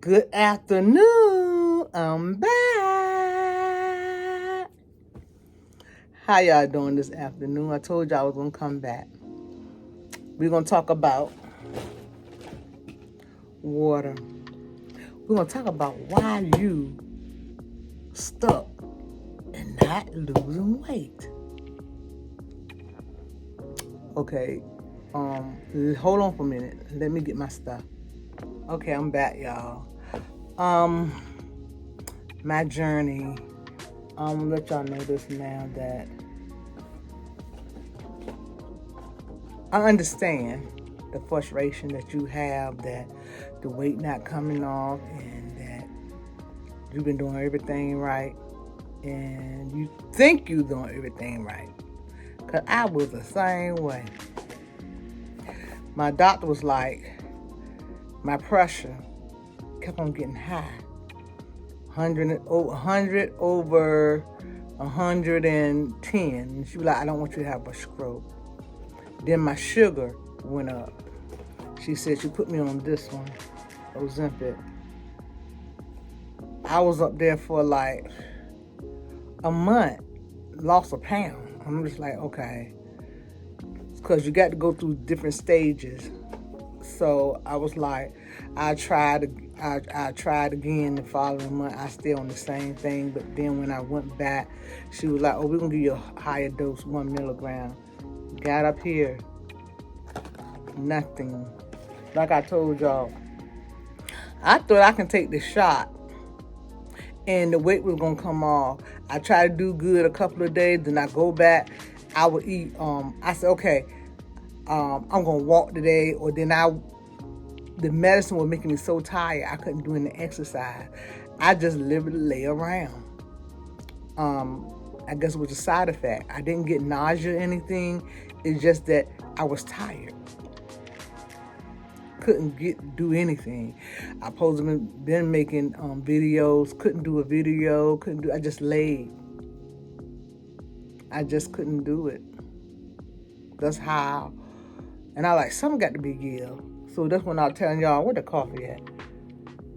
Good afternoon. I'm back. How y'all doing this afternoon? I told y'all I was going to come back. We're going to talk about water. We're going to talk about why you stuck and not losing weight. Okay. Hold on for a minute. Let me get my stuff. Okay, I'm back, y'all. My journey. I'm gonna let y'all know this now that I understand the frustration that you have, that the weight not coming off, and that you've been doing everything right, and you think you're doing everything right. Cause I was the same way. My doctor was like, my pressure kept on getting high. 100 over 110. And she was like, I don't want you to have a stroke. Then my sugar went up. She said she put me on this one, Ozempic. I was up there for like a month, lost a pound. I'm just like, okay. Because you got to go through different stages. So I was like, I tried again the following month. I still on the same thing. But then when I went back, she was like, oh, we're going to give you a higher dose, 1 milligram. Got up here, nothing. Like I told y'all, I thought I can take the shot and the weight was going to come off. I tried to do good a couple of days, then I go back. I would eat. I said, okay, I'm going to walk today, or then the medicine was making me so tired I couldn't do any exercise. I just literally lay around. I guess it was a side effect. I didn't get nausea or anything. It's just that I was tired. Couldn't do anything. I supposed to been making videos. Couldn't do a video. I just laid. I just couldn't do it. That's how. And I like, something got to be give. So that's when I was telling y'all, where the coffee at?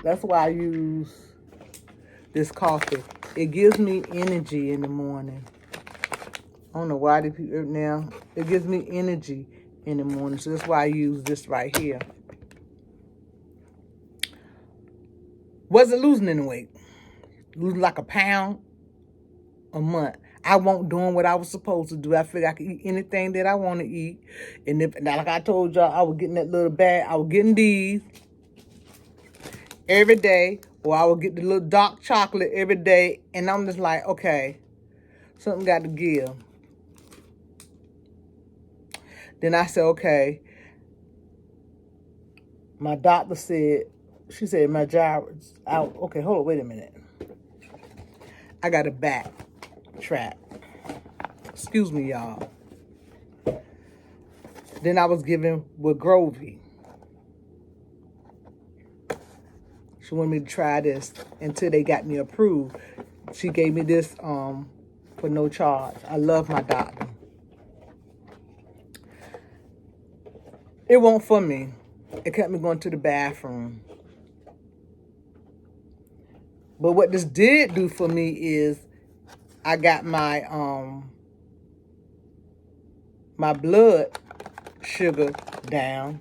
That's why I use this coffee. It gives me energy in the morning. I don't know why the people now. It gives me energy in the morning. So that's why I use this right here. Wasn't losing any weight. Losing like a pound a month. I wasn't doing what I was supposed to do. I figured I could eat anything that I want to eat. And if, like I told y'all, I was getting that little bag. I was getting these every day. Or I would get the little dark chocolate every day. And I'm just like, okay, something got to give. Then I said, okay. My doctor said, she said, Mounjaro's out. Okay, hold on, wait a minute. I got a back trap. Excuse me, y'all. Then I was given Wegovy. She wanted me to try this until they got me approved. She gave me this for no charge. I love my doctor. It wasn't for me. It kept me going to the bathroom. But what this did do for me is I got my my blood sugar down.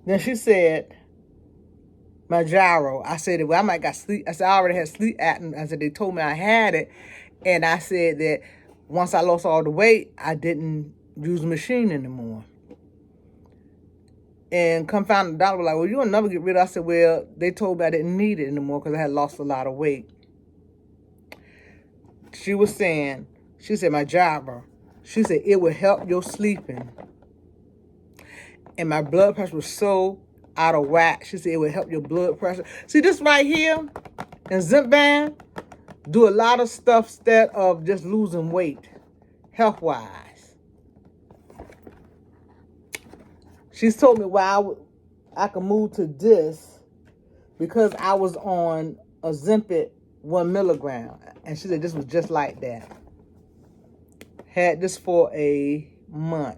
Then she said, Mounjaro. I said, well, I might got sleep. I said, I already had sleep apnea. I said, they told me I had it. And I said that once I lost all the weight, I didn't use the machine anymore. And come find the doctor was like, well, you'll never get rid of it. I said, well, they told me I didn't need it anymore because I had lost a lot of weight. She was saying, she said, Mounjaro. She said, it will help your sleeping. And my blood pressure was so out of whack. She said, it will help your blood pressure. See, this right here in Zepbound do a lot of stuff instead of just losing weight, health-wise. She's told me why I could move to this because I was on Ozempic 1 milligram. And she said this was just like that. Had this for a month.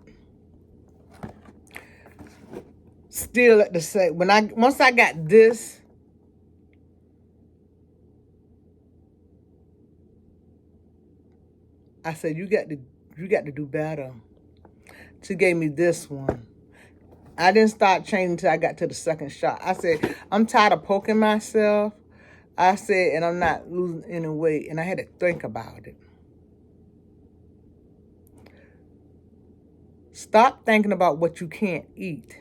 still at the same. Once I got this, I said you got to do better. She gave me this one. I didn't start changing until I got to the second shot. I said, I'm tired of poking myself. I said, and I'm not losing any weight. And I had to think about it. Stop thinking about what you can't eat.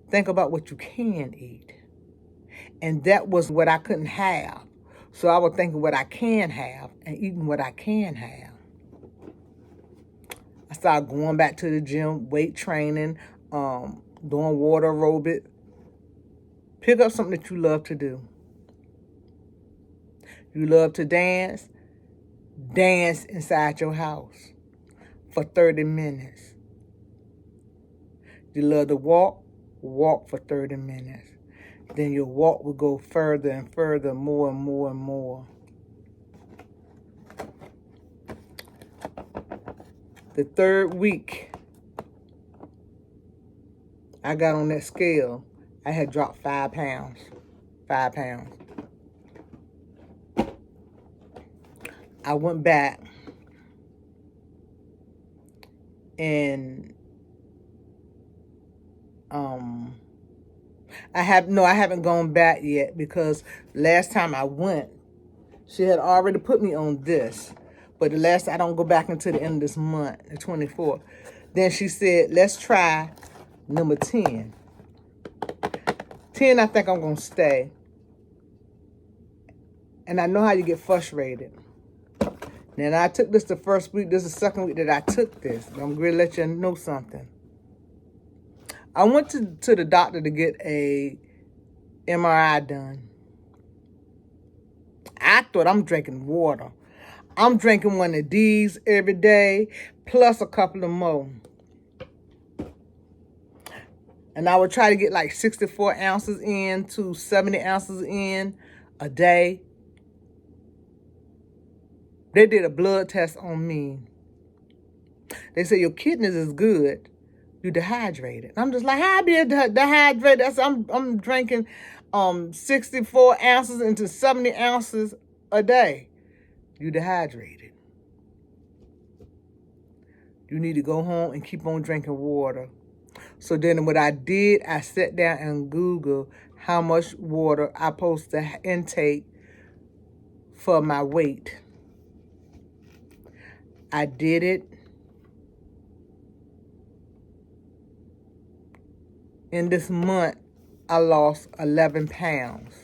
Think about what you can eat. And that was what I couldn't have. So I was thinking what I can have and eating what I can have. I started going back to the gym, weight training, doing water aerobic. Pick up something that you love to do. You love to dance? Dance inside your house for 30 minutes. You love to walk? Walk for 30 minutes. Then your walk will go further and further, more and more and more. The third week, I got on that scale. I had dropped 5 pounds. 5 pounds. I went back and I haven't gone back yet because last time I went, she had already put me on this. But the last, I don't go back until the end of this month, the 24th. Then she said, let's try number 10. 10, I think I'm going to stay. And I know how you get frustrated. Then I took this the first week. This is the second week that I took this. I'm going to let you know something. I went to the doctor to get a MRI done. I thought I'm drinking water. I'm drinking one of these every day, plus a couple of more. And I would try to get like 64 ounces in to 70 ounces in a day. They did a blood test on me. They said, your kidneys is good. You dehydrated. I'm just like, how I be dehydrated? I said, I'm drinking 64 ounces into 70 ounces a day. You dehydrated. You need to go home and keep on drinking water. So then what I did, I sat down and Googled how much water I'm supposed to intake for my weight. I did it. In this month, I lost 11 pounds.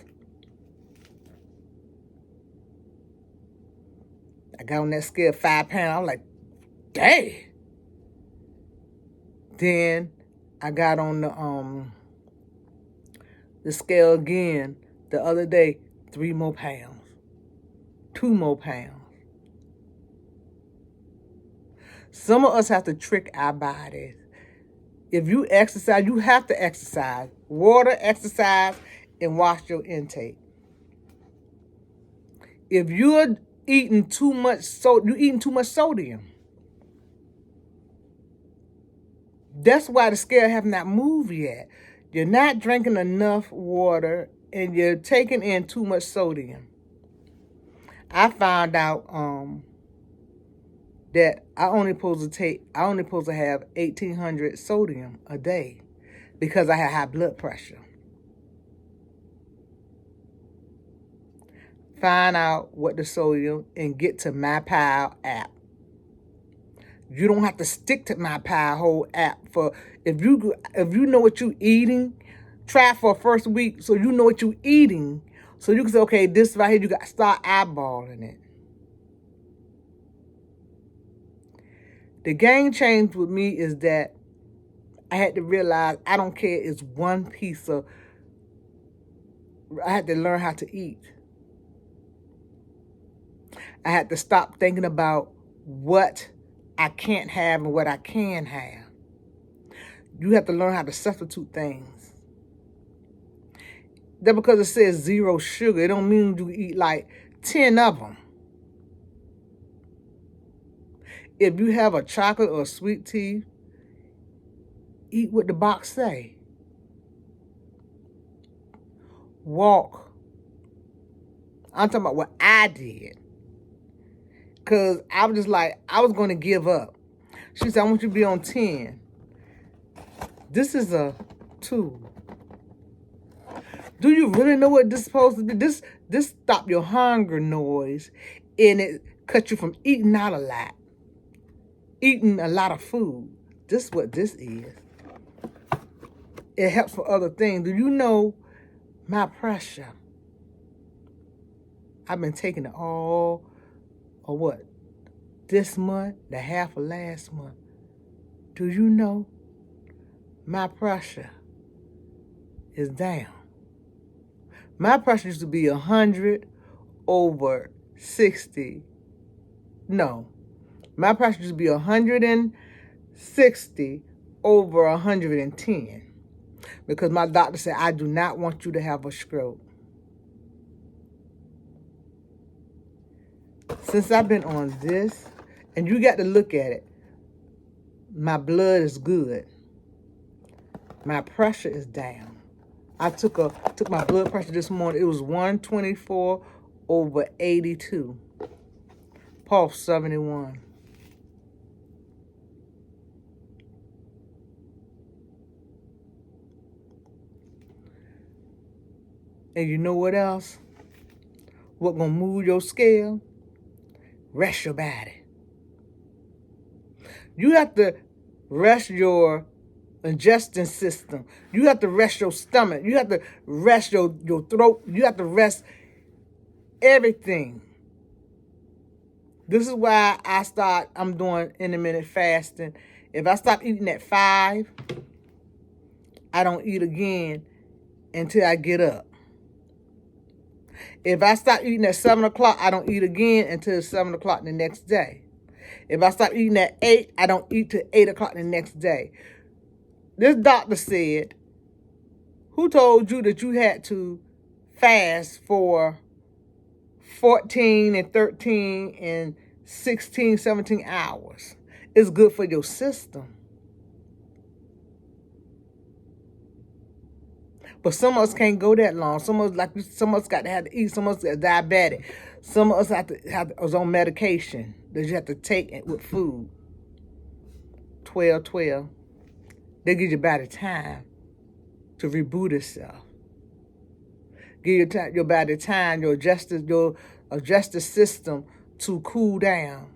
I got on that scale, 5 pounds. I'm like, dang. Then I got on the scale again the other day, 3 more pounds. 2 more pounds. Some of us have to trick our bodies. If you exercise, you have to exercise. Water, exercise, and watch your intake. If you're eating too much sodium. That's why the scale have not moved yet. You're not drinking enough water and you're taking in too much sodium. I found out that I only supposed to have 1,800 sodium a day because I had high blood pressure. Find out what the sodium and get to MyPile app. You don't have to stick to MyPile whole app for if you know what you're eating. Try for first week so you know what you're eating, so you can say, okay, this right here, you got to start eyeballing it. The game change with me is that I had to realize I don't care. It's one piece of. I had to learn how to eat. I had to stop thinking about what I can't have and what I can have. You have to learn how to substitute things. That because it says 0 sugar, it don't mean you eat like 10 of them. If you have a chocolate or a sweet tea, Eat what the box say. Walk. I'm talking about what I did. Because I was just like, I was going to give up. She said, I want you to be on 10. This is a tool. Do you really know what this is supposed to be? This stop your hunger noise, and it cut you from eating out a lot. Eating a lot of food. This is what this is. It helps for other things. Do you know my pressure? I've been taking it all, or what? This month, the half of last month. Do you know my pressure is down? My pressure used to be 100/60. No. My pressure used to be 160/110. Because my doctor said, I do not want you to have a stroke. Since I've been on this, and you got to look at it, my blood is good. My pressure is down. I took my blood pressure this morning. It was 124/82. Pulse 71. And you know what else? What gonna move your scale? Rest your body. You have to rest your digestion system. You have to rest your stomach. You have to rest your throat. You have to rest everything. This is why I'm doing intermittent fasting. If I stop eating at 5, I don't eat again until I get up. If I stop eating at 7 o'clock, I don't eat again until 7 o'clock the next day. If I stop eating at 8, I don't eat till 8 o'clock the next day. This doctor said, who told you that you had to fast for 14 and 13 and 16, 17 hours? It's good for your system. But some of us can't go that long. Some of us got to have to eat. Some of us got diabetic. Some of us is on medication that you have to take it with food. 12-12. They give your body time to reboot itself. Give your body time, your digestive system to cool down.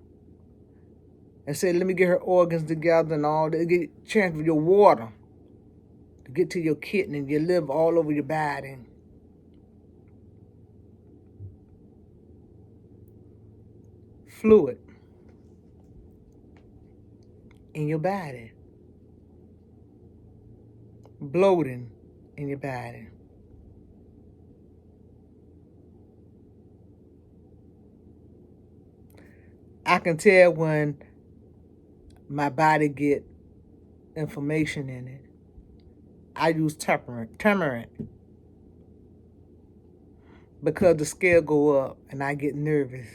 And say, let me get her organs together and all that. Get a chance for your water to get to your kidney and your liver all over your body. Fluid in your body. Bloating in your body. I can tell when my body get inflammation in it. I use turmeric because the scale go up and I get nervous.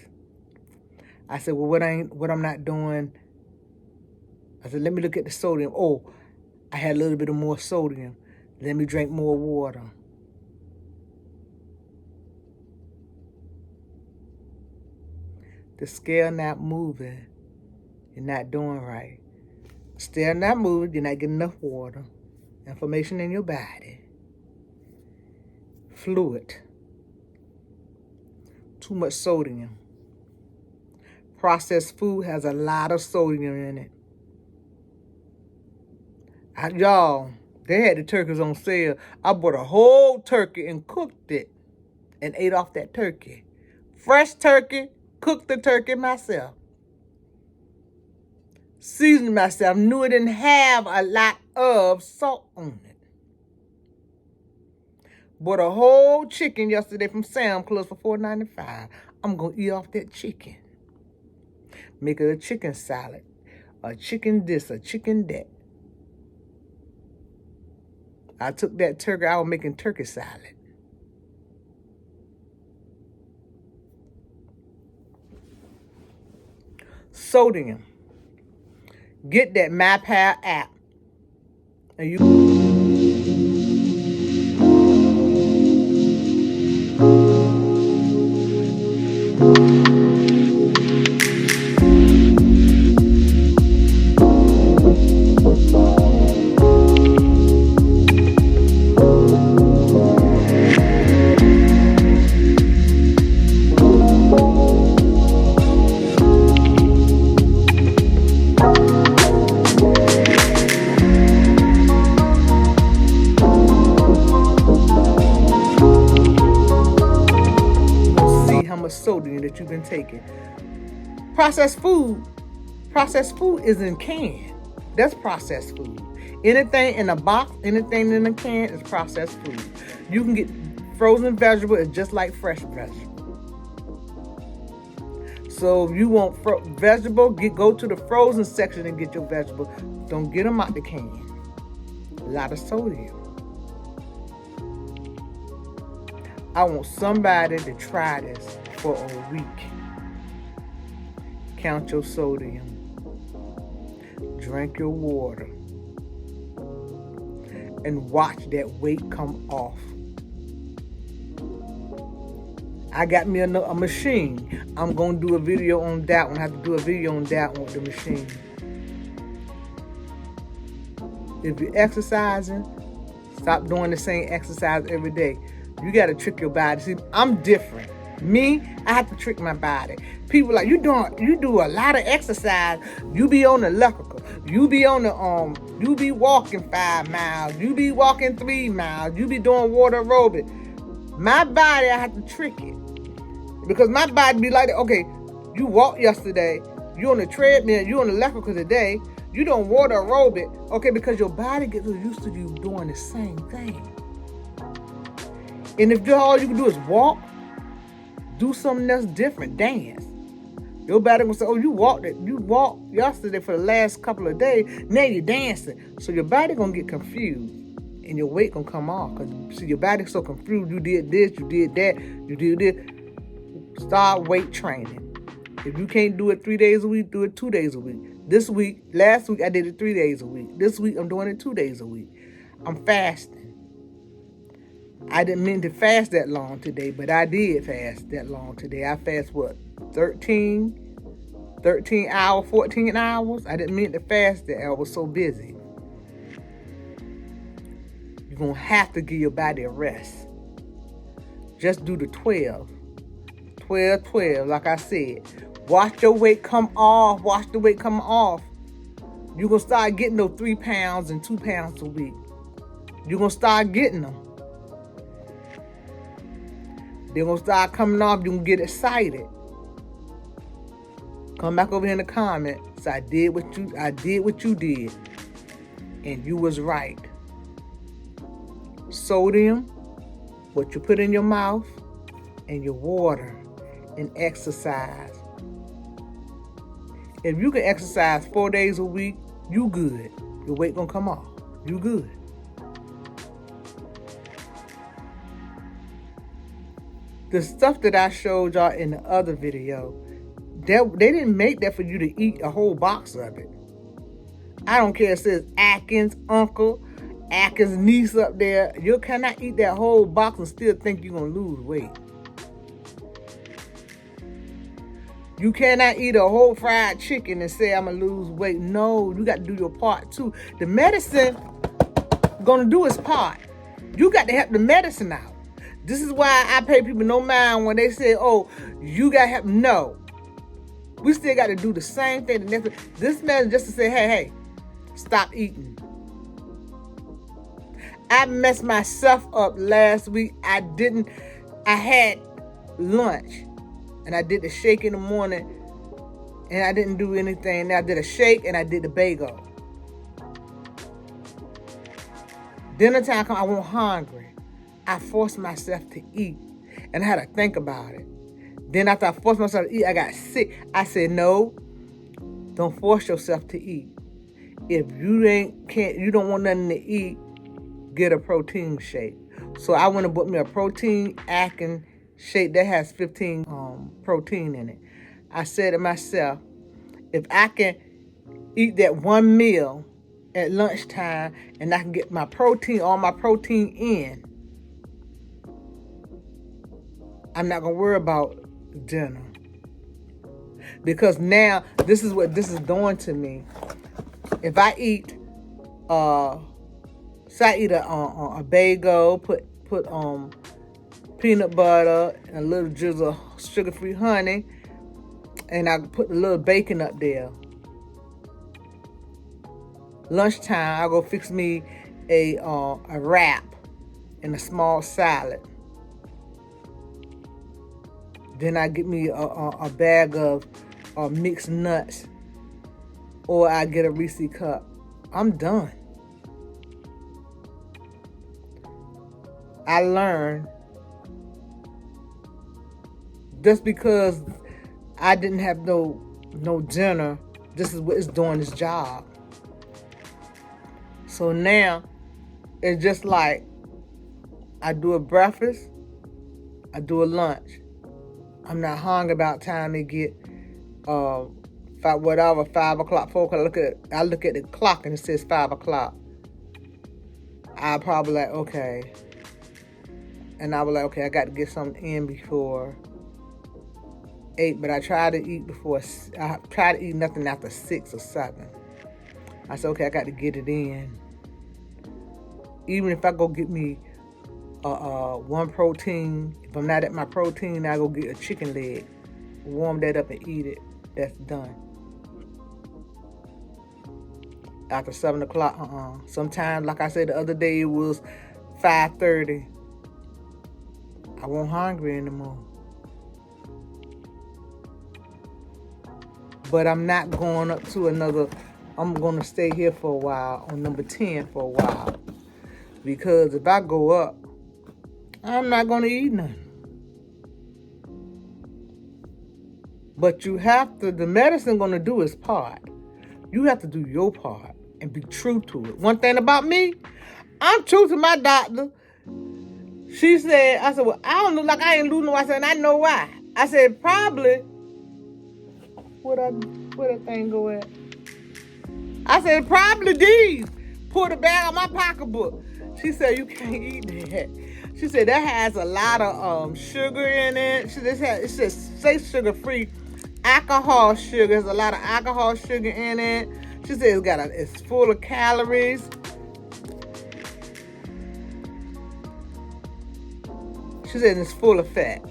I said, well, what I'm not doing. I said, let me look at the sodium. Oh, I had a little bit of more sodium. Let me drink more water. The scale not moving. You're not doing right. Scale not moving. You're not getting enough water. Inflammation in your body. Fluid. Too much sodium. Processed food has a lot of sodium in it. Y'all, they had the turkeys on sale. I bought a whole turkey and cooked it and ate off that turkey. Fresh turkey, cooked the turkey myself. Seasoned myself, knew it didn't have a lot of salt on it. Bought a whole chicken yesterday from Sam's Club for $4.95. I'm going to eat off that chicken. Make it a chicken salad. A chicken this, a chicken that. I took that turkey, I was making turkey salad. Sodium. Get that MyPal app. And you gonna see how much sodium that you've been taking. Processed food is in can. That's processed food. Anything in a box, anything in a can is processed food. You can get frozen vegetable, it's just like fresh vegetable. So if you want vegetable, go to the frozen section and get your vegetable. Don't get them out the can. A lot of sodium. I want somebody to try this for a week. Count your sodium. Drink your water. And watch that weight come off. I got me a machine. I'm going to do a video on that one. I have to do a video on that one with the machine. If you're exercising, stop doing the same exercise every day. You got to trick your body. See, I'm different. Me, I have to trick my body. People like, you do a lot of exercise. You be on the electrical. You be on the you be walking 5 miles. You be walking 3 miles. You be doing water aerobic. My body, I have to trick it. Because my body be like, okay, you walked yesterday. You on the treadmill. You on the electrical today. You doing water aerobic. Okay, because your body gets used to you doing the same thing. And if all you can do is walk, do something else different, dance. Your body gonna say, oh, you walked yesterday for the last couple of days, now you're dancing. So your body gonna get confused and your weight gonna come off. Cause see, your body's so confused, you did this, you did that, you did this. Start weight training. If you can't do it 3 days a week, do it 2 days a week. Last week I did it 3 days a week. This week I'm doing it 2 days a week. I'm fasting. I didn't mean to fast that long today, but I did fast that long today. I fast, 13 hours, 14 hours? I didn't mean to fast that. I was so busy. You're going to have to give your body a rest. Just do the 12. 12, 12, like I said. Watch your weight come off. Watch the weight come off. You're going to start getting those 3 pounds and 2 pounds a week. You're going to start getting them. They're going to start coming off. You're going to get excited. Come back over here in the comments. I did what you did. And you was right. Sodium, what you put in your mouth, and your water, and exercise. If you can exercise 4 days a week, you good. Your weight going to come off. You good. The stuff that I showed y'all in the other video, they didn't make that for you to eat a whole box of it. I don't care if it says Atkins uncle, Atkins niece up there. You cannot eat that whole box and still think you're going to lose weight. You cannot eat a whole fried chicken and say I'm going to lose weight. No, you got to do your part too. The medicine going to do its part. You got to help the medicine out. This is why I pay people no mind when they say, oh, you got to help. No. We still got to do the same thing. This man just to say, hey, stop eating. I messed myself up last week. I had lunch and I did the shake in the morning and I didn't do anything. Now I did a shake and I did the bagel. Dinner time come, I wasn't hungry. I forced myself to eat and I had to think about it. Then after I forced myself to eat, I got sick. I said, no, don't force yourself to eat. If you don't want nothing to eat, get a protein shake. So I went and bought me a protein Atkins shake that has 15 protein in it. I said to myself, if I can eat that one meal at lunchtime, and I can get my protein, all my protein in. I'm not going to worry about dinner. Because now, this is what this is doing to me. If I eat, say I eat a bagel, put peanut butter and a little drizzle of sugar-free honey, and I put a little bacon up there. Lunchtime, I go fix me a wrap and a small salad. Then I get me a bag of mixed nuts, or I get a Reese cup. I'm done. I learned just because I didn't have no dinner, this is what it's doing its job. So now it's just like I do a breakfast, I do a lunch. I'm not hungry about time to get 5 o'clock, 4 o'clock. I look at the clock and it says 5 o'clock. I probably like, okay. And I was like, okay, I got to get something in before 8, but I try to eat nothing after 6 or 7. I said, okay, I got to get it in. Even if I go get me one protein, if I'm not at my protein, I go get a chicken leg, warm that up and eat it. That's done. After 7 o'clock, Sometimes, like I said the other day, it was 5:30. I wasn't hungry anymore. But I'm not going up to another. I'm going to stay here for a while, on number 10 for a while. Because if I go up, I'm not going to eat nothing. But you have to, the medicine going to do its part. You have to do your part and be true to it. One thing about me, I'm true to my doctor. She said, I said, well, I don't look like I ain't losing no. I said, and I know why. I said, probably, where that thing go at? I said, probably these. Pull the bag out my pocketbook. She said, you can't eat that. She said, that has a lot of sugar in it. It says, say sugar-free. Alcohol sugar. There's a lot of alcohol sugar in it. She said it's full of calories. She said it's full of fat.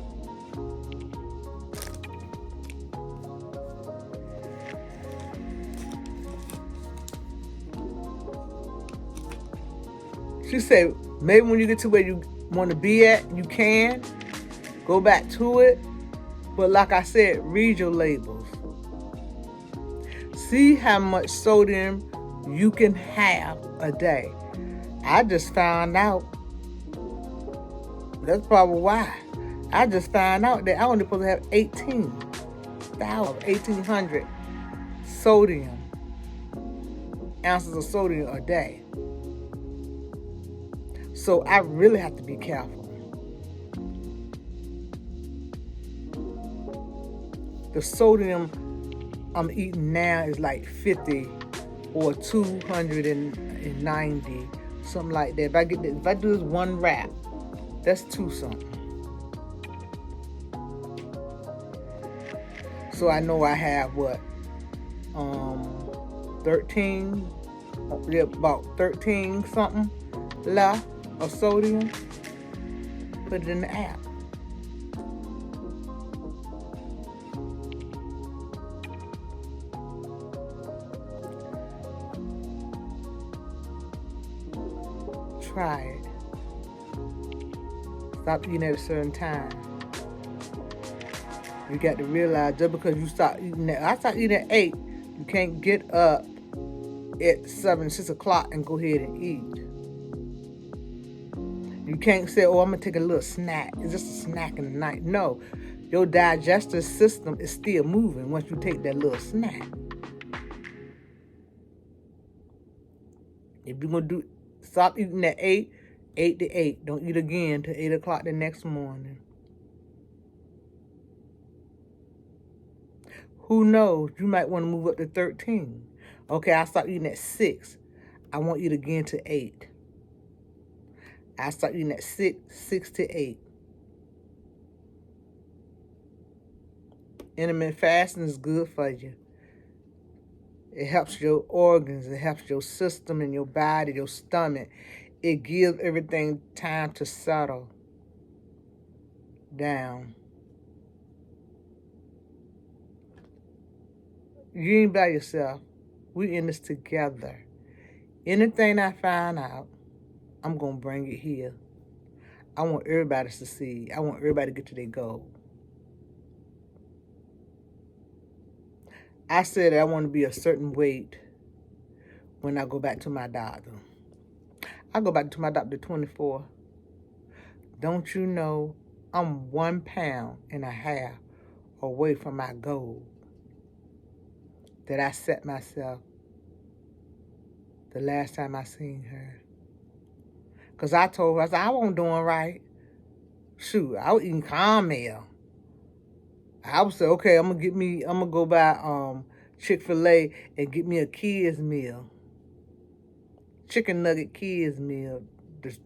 She said maybe when you get to where you want to be at, you can go back to it. But like I said, read your labels. See how much sodium you can have a day. I just found out. That's probably why. I just found out that I only supposed to have 1,800 ounces of sodium a day. So I really have to be careful. The sodium I'm eating now is like 50 or 290, something like that. If I do this one wrap, that's 2 something. So I know I have what, 13, about 13 something left of sodium. Put it in the app. Try it. Stop eating at a certain time. You got to realize just because you stop eating I start eating at 8, you can't get up at 7, 6 o'clock and go ahead and eat. You can't say, oh, I'm going to take a little snack. It's just a snack in the night. No. Your digestive system is still moving once you take that little snack. If you're going to stop eating at 8 to 8. Don't eat again till 8 o'clock the next morning. Who knows? You might want to move up to 13. Okay, I start eating at 6. I want you to get into 8. I start eating at 6 to 8. Intermittent fasting is good for you. It helps your organs. It helps your system and your body, your stomach. It gives everything time to settle down. You ain't by yourself. We in this together. Anything I find out, I'm going to bring it here. I want everybody to succeed. I want everybody to get to their goal. I said I want to be a certain weight when I go back to my doctor. I go back to my doctor at 24. Don't you know I'm 1.5 pounds away from my goal that I set myself the last time I seen her. Because I told her, I said, I wasn't doing right. Shoot, I was eating caramel. I would say, okay, I'm gonna go buy Chick-fil-A and get me a kids meal. Chicken nugget kids meal.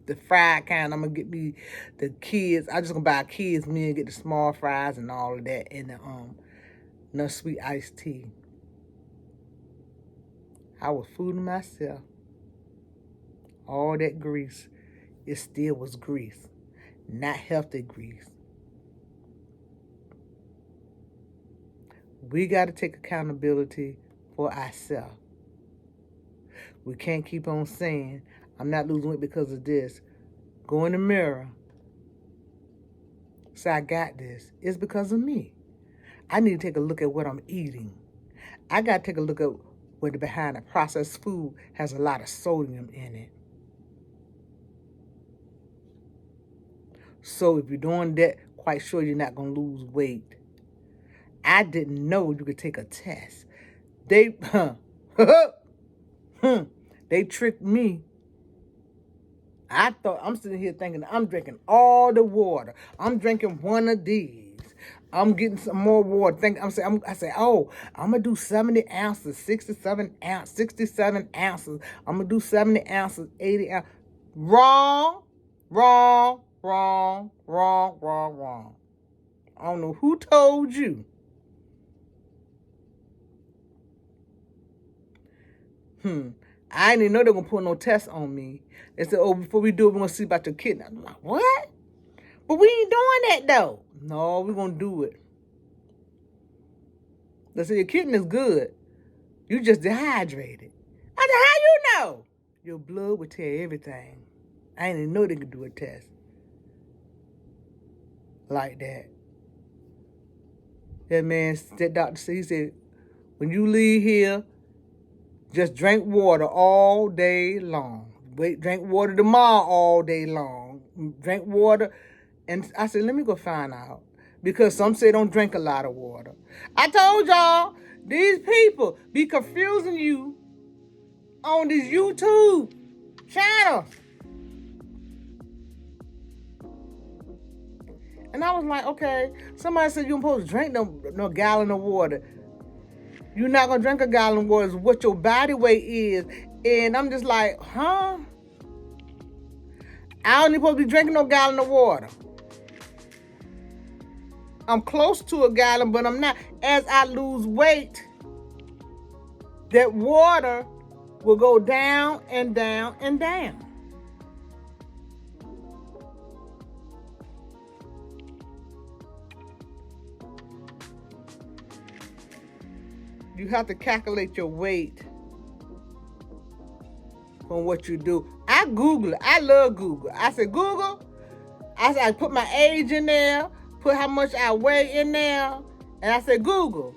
The fried kind. I'm gonna get me the kids. I just gonna buy a kids meal and get the small fries and all of that and the no sweet iced tea. I was fooling myself. All that grease, it still was grease, not healthy grease. We got to take accountability for ourselves. We can't keep on saying, I'm not losing weight because of this. Go in the mirror. Say, I got this. It's because of me. I need to take a look at what I'm eating. I got to take a look at what behind the processed food has a lot of sodium in it. So if you're doing that, quite sure you're not going to lose weight. I didn't know you could take a test. They tricked me. I thought, I'm sitting here thinking I'm drinking all the water. I'm drinking one of these. I'm getting some more water. I say, oh, I'm going to do 70 ounces, 67 ounces. I'm going to do 70 ounces, 80 ounces. Wrong. I don't know who told you. I didn't know they were going to put no test on me. They said, oh, before we do it, we're going to see about your kidney. I'm like, what? But we ain't doing that, though. No, we're going to do it. They said, your kidney is good. You just dehydrated. I said, how you know? Your blood would tell everything. I didn't even know they could do a test like that. That doctor said, he said, when you leave here, just drink water all day long. Drink water tomorrow all day long. Drink water. And I said, let me go find out. Because some say don't drink a lot of water. I told y'all, these people be confusing you on these YouTube channels. And I was like, okay, somebody said you're supposed to drink no gallon of water. You're not going to drink a gallon of water. It's what your body weight is. And I'm just like, huh? I don't even supposed to be drinking no gallon of water. I'm close to a gallon, but I'm not. As I lose weight, that water will go down and down and down. You have to calculate your weight from what you do. I Google it. I love Google. I said, Google. I put my age in there, put how much I weigh in there, and I said, Google,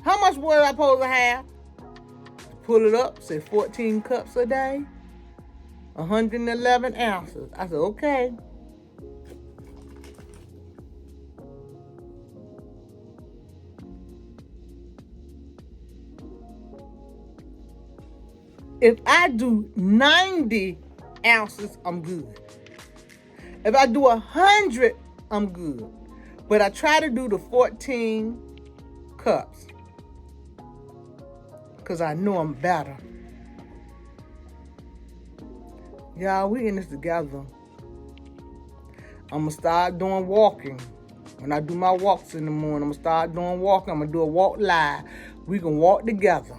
how much water I supposed to have? Pull it up, say 14 cups a day, 111 ounces. I said, okay. If I do 90 ounces, I'm good. If I do 100, I'm good. But I try to do the 14 cups because I know I'm better. Y'all, we in this together. I'm going to start doing walking. When I do my walks in the morning, I'm going to start doing walking. I'm going to do a walk live. We can walk together.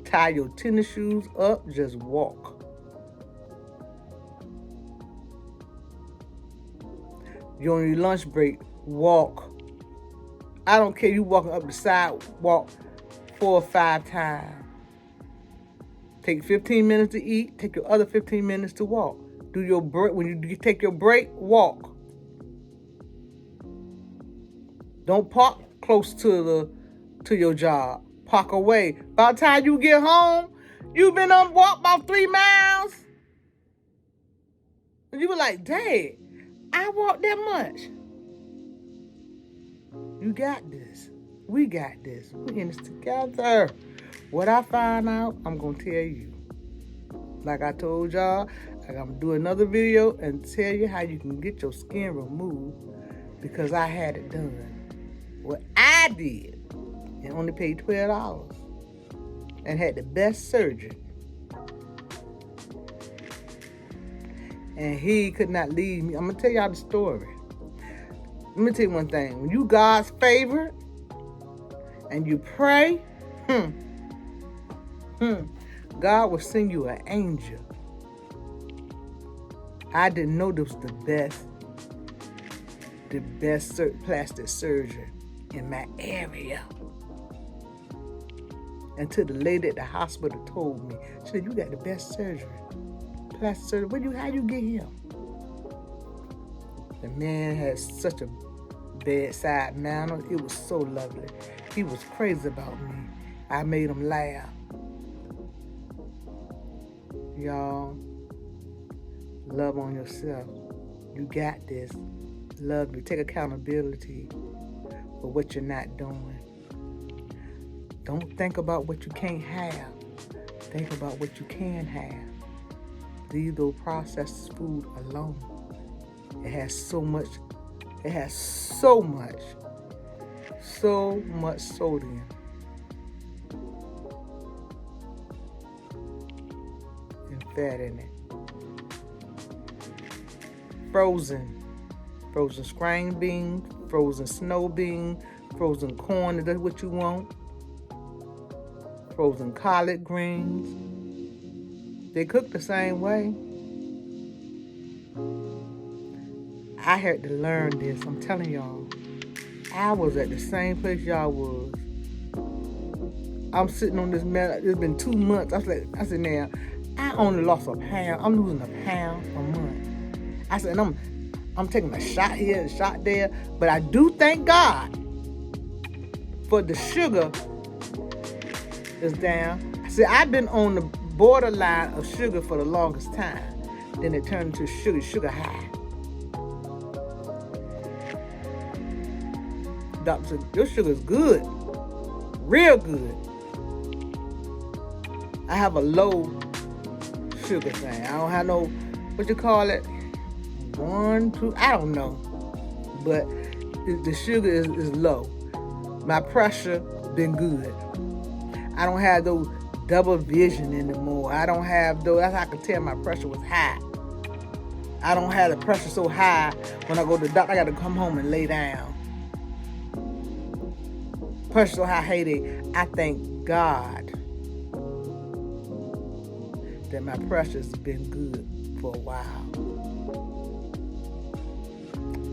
Tie your tennis shoes up, just walk. You on your lunch break, walk. I don't care you walking up the sidewalk 4 or 5 times. Take 15 minutes to eat, take your other 15 minutes to walk. Do your break. When you take your break, walk. Don't park close to your job. Park away. By the time you get home, you've been on walk about 3 miles. And you were like, Dad, I walked that much. You got this. We got this. We in this together. What I find out, I'm going to tell you. Like I told y'all, I'm going to do another video and tell you how you can get your skin removed because I had it done. What I did and only paid $12 and had the best surgeon. And he could not leave me. I'm going to tell y'all the story. Let me tell you one thing. When you God's favorite and you pray, God will send you an angel. I didn't know this was the best plastic surgeon in my area. Until the lady at the hospital told me, she said, you got the best surgery. Plastic surgery. How you get him? The man had such a bedside manner. It was so lovely. He was crazy about me. I made him laugh. Y'all, love on yourself. You got this. Love you. Take accountability for what you're not doing. Don't think about what you can't have. Think about what you can have. Leave those processed food alone. It has so much sodium. And fat in it. Frozen screen beans, frozen snow beans, frozen corn, if that's what you want. Frozen collard greens. They cook the same way. I had to learn this. I'm telling y'all. I was at the same place y'all was. I'm sitting on this metal. It's been 2 months. I said, now, I only lost a pound. I'm losing a pound a month. I said, and I'm taking a shot here, a shot there. But I do thank God for the sugar is down. I said, I've been on the borderline of sugar for the longest time. Then it turned into sugar high. Doctor said, your sugar's good. Real good. I have a low sugar thing. I don't have no, what you call it? 1, 2, I don't know. But the sugar is low. My pressure been good. I don't have those double vision anymore. I don't have those, that's how I could tell my pressure was high. I don't have the pressure so high when I go to the doctor, I got to come home and lay down. Pressure so high, I thank God that my pressure's been good for a while.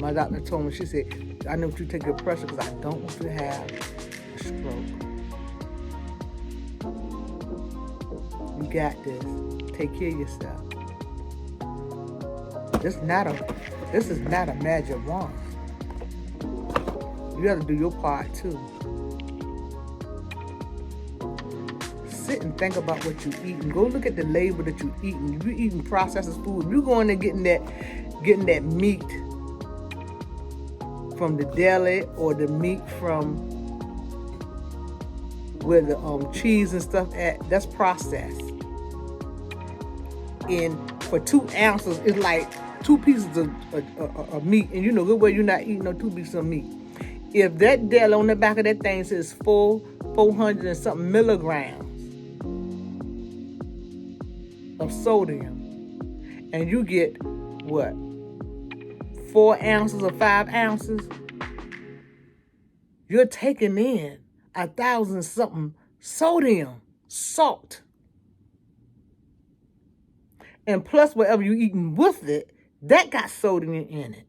My doctor told me, she said, I know you take your pressure because I don't want you to have a stroke. You got this. Take care of yourself. This is not a magic wand. You got to do your part too. Sit and think about what you're eating. Go look at the label that you're eating. If you're eating processed food, if you're going and getting that meat from the deli or the meat from where the cheese and stuff at, that's processed. And for 2 ounces, it's like 2 pieces of meat. And you know good well you're not eating no 2 pieces of meat. If that deli on the back of that thing says 400 and something milligrams of sodium, and you get what, 4 ounces or 5 ounces, you're taking in 1,000 something sodium, salt. And plus whatever you're eating with it, that got sodium in it.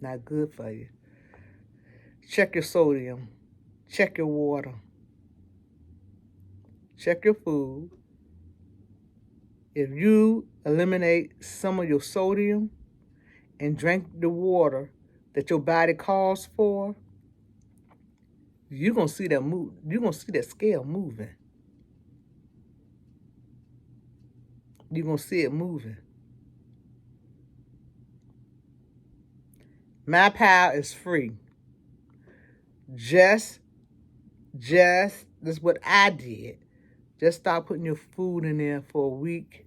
Not good for you. Check your sodium. Check your water. Check your food. If you eliminate some of your sodium and drink the water that your body calls for, you're going to see that move. You're going to see that scale moving. You're going to see it moving. My Pal is free. This is what I did. Just start putting your food in there for a week.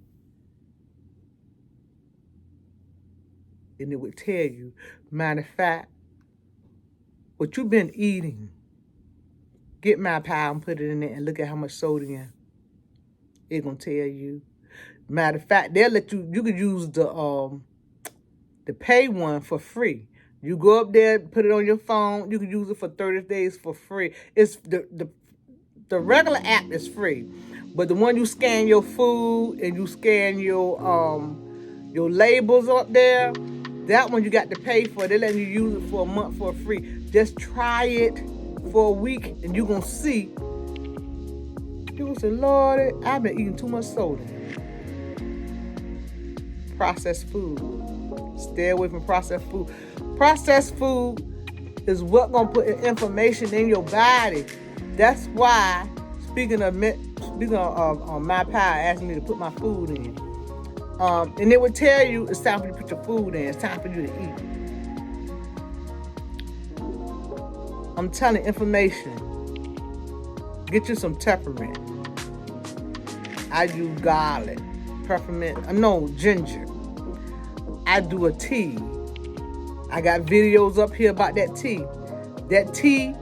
And it would tell you. Matter of fact, what you've been eating, get My Pal and put it in there and look at how much sodium it's going to tell you. Matter of fact, they'll let you could use the pay one for free. You go up there, put it on your phone. You can use it for 30 days for free. It's the regular app is free, but the one you scan your food and you scan your labels up there, that one you got to pay for. They're letting you use it for a month for free. Just try it for a week and you're gonna see. You gonna say, Lord, I've been eating too much soda. Processed food. Stay away from processed food. Processed food is what gonna put information in your body. That's why, speaking of My Pal, asked me to put my food in, and it would tell you it's time for you to put your food in. It's time for you to eat. I'm telling you, information. Get you some peppermint. I do garlic, ginger. I do a tea. I got videos up here about that tea. That tea,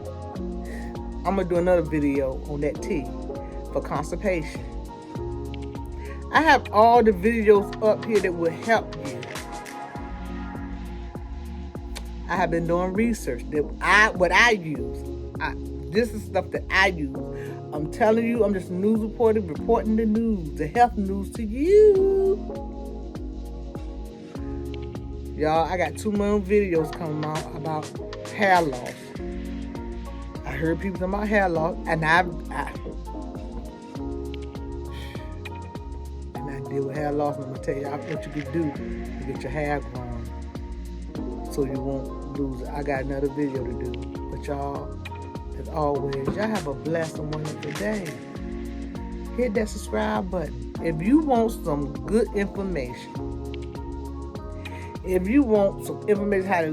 I'm going to do another video on that tea for constipation. I have all the videos up here that will help you. I have been doing research. What I use. This is stuff that I use. I'm telling you, I'm just a news reporter reporting the news, the health news to you. Y'all, I got 2 more videos coming out about hair loss. I heard people talking about hair loss, and I deal with hair loss, and I'm gonna tell you what you can do to get your hair grown so you won't lose it. I got another video to do. But y'all, as always, y'all have a blessed and wonderful day. Hit that subscribe button. If you want some good information, if you want some information how to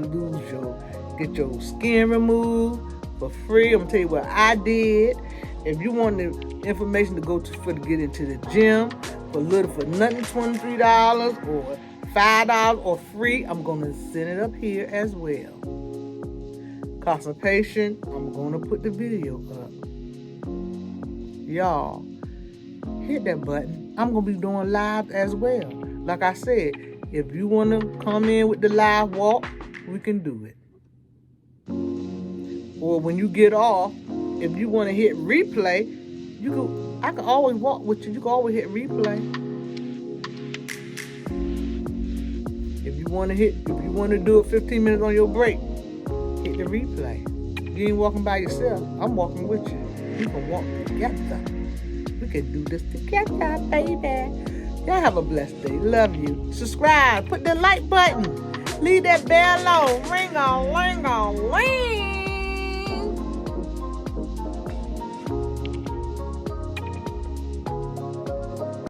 get your skin removed for free, I'm gonna tell you what I did. If you want the information to go to get into the gym for nothing, $23 or $5 or free, I'm gonna send it up here as well. Constipation, I'm gonna put the video up. Y'all, hit that button. I'm gonna be doing live as well. Like I said, if you want to come in with the live walk, we can do it. Or when you get off, if you want to hit replay, I can always walk with you. You can always hit replay. If you want to do it 15 minutes on your break, hit the replay. You ain't walking by yourself. I'm walking with you. We can walk together. We can do this together, baby. Y'all have a blessed day. Love you. Subscribe. Put the like button. Leave that bell on. Ring on.